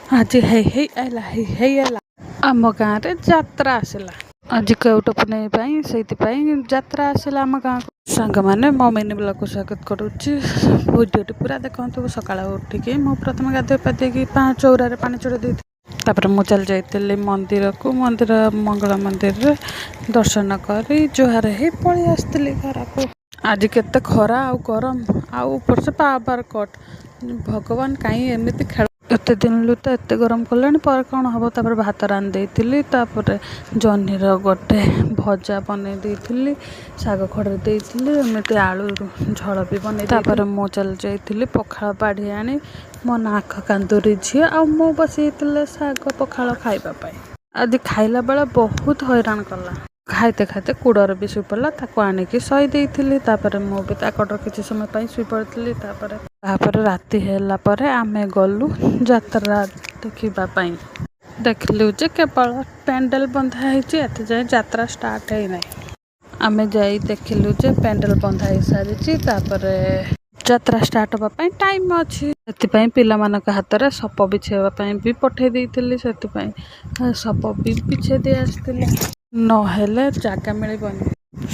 आज ହେଇଲା ଆମ ଗାଁରେ ଯାତ୍ରା ଆସିଲା। ଆଜି କେଉଟ ପୁନେଇ ପାଇଁ ସେଇଥିପାଇଁ ଯାତ୍ରା ଆସିଲା ଆମ ଗାଁକୁ। ସାଙ୍ଗମାନେ ମୋ ମିନି ବ୍ଲଗକୁ ସ୍ୱାଗତ କରୁଛି। ଭିଡ଼ିଓଟି ପୁରା ଦେଖନ୍ତୁ। ସକାଳୁ ଉଠିକି ମୁଁ ପ୍ରଥମେ ଗାଧୋଇ ପାଧେଇକି ଚଉରାରେ ପାଣି ଚଢ଼େଇ ଦେଇଥିଲି। ତାପରେ ମୁଁ ଚାଲି ଯାଇଥିଲି ମନ୍ଦିରକୁ। ମଙ୍ଗଳା ମନ୍ଦିରରେ ଦର୍ଶନ କରି ଜୁହାର ହେଇ ପଳେଇ ଆସିଥିଲି ଘରକୁ। ଆଜି କେତେ ଖରା ଆଉ ଗରମ ଆଉ ଉପରସେ ପାୱାର କଟ୍। ଭଗବାନ କାହିଁ ଏମିତି ଖେଳ। ଏତେ ଦିନରୁ ତ ଏତେ ଗରମ କଲାଣି, ପରେ କ'ଣ ହେବ। ତାପରେ ଭାତ ରାନ୍ଧି ଦେଇଥିଲି, ତାପରେ ଜହ୍ନିର ଗୋଟେ ଭଜା ବନେଇ ଦେଇଥିଲି, ଶାଗ ଖରଡ଼ି ଦେଇଥିଲି, ଏମିତି ଆଳୁ ଝୋଳ ବି ବନେଇ। ତାପରେ ମୁଁ ଚାଲି ଯାଇଥିଲି ପଖାଳ ବାଢ଼ି ଆଣି ମୋ ନାକ କାନ୍ଦୁରି ଝିଅ ଆଉ ମୁଁ ବସିଥିଲେ ଶାଗ ପଖାଳ ଖାଇବା ପାଇଁ। ଆଜି ଖାଇଲା ବେଳେ ବହୁତ ହଇରାଣ କଲା। ଖାଇତେ ଖାଇତେ କୁଡ଼ରେ ବି ଶୋଇପଡ଼ିଲା, ତାକୁ ଆଣିକି ଶୋଇ ଦେଇଥିଲି। ତାପରେ ମୁଁ ବି ତା କଡ଼ରେ କିଛି ସମୟ ପାଇଁ ଶୋଇପଡ଼ିଥିଲି। ତାପରେ ରାତି ହେଲା ପରେ ଆମେ ଗଲୁ ଯାତ୍ରା ଦେଖିବା ପାଇଁ। ଦେଖିଲୁ ଯେ କେବଳ ପ୍ୟାଣ୍ଡେଲ ବନ୍ଧା ହେଇଛି, ଏତେ ଯାଏଁ ଯାତ୍ରା ଷ୍ଟାର୍ଟ ହେଇନାହିଁ। ଆମେ ଯାଇ ଦେଖିଲୁ ଯେ ପ୍ୟାଣ୍ଡେଲ ବନ୍ଧା ହେଇସାରିଛି। ତାପରେ ଯାତ୍ରା ଷ୍ଟାର୍ଟ ହେବା ପାଇଁ ଟାଇମ୍ ଅଛି। ସେଥିପାଇଁ ପିଲାମାନଙ୍କ ହାତରେ ସପ ବିଛେଇବା ପାଇଁ ବି ପଠାଇ ଦେଇଥିଲି। ସେଥିପାଇଁ ସପ ବି ବିଛେଇ ଦେଇ ଆସିଥିଲି, ନହେଲେ ଜାଗା ମିଳିବନି।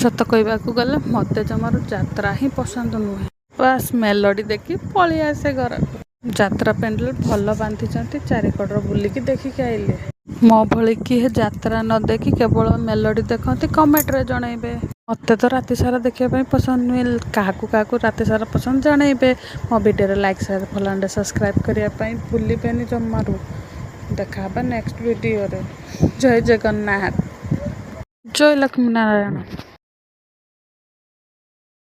ସତ କହିବାକୁ ଗଲେ ମୋତେ ଜମାରୁ ଯାତ୍ରା ହିଁ ପସନ୍ଦ ନୁହେଁ। ବାସ୍ ମେଲୋଡ଼ି ଦେଖି ପଳେଇ ଆସେ ଘରକୁ। ଯାତ୍ରା ପ୍ୟାଣ୍ଡେଲ ଭଲ ବାନ୍ଧିଛନ୍ତି, ଚାରିକଡ଼ର ବୁଲିକି ଦେଖିକି ଆଇଲେ। ମୋ ଭଳି କିଏ ଯାତ୍ରା ନ ଦେଖି କେବଳ ମେଲୋଡ଼ି ଦେଖନ୍ତି କମେଣ୍ଟରେ ଜଣାଇବେ। ମୋତେ ତ ରାତିସାରା ଦେଖିବା ପାଇଁ ପସନ୍ଦ ନୁହେଁ। କାହାକୁ ରାତିସାରା ପସନ୍ଦ ଜଣାଇବେ। ମୋ ଭିଡ଼ିଓରେ like, share, follow and subscribe କରିବା ପାଇଁ ଭୁଲିବେନି ଜମାରୁ। ଦେଖା ହେବା ନେକ୍ସଟ ଭିଡ଼ିଓରେ। ଜୟ ଜଗନ୍ନାଥ, ଜୟ ଲକ୍ଷ୍ମୀ ନାରାୟଣ।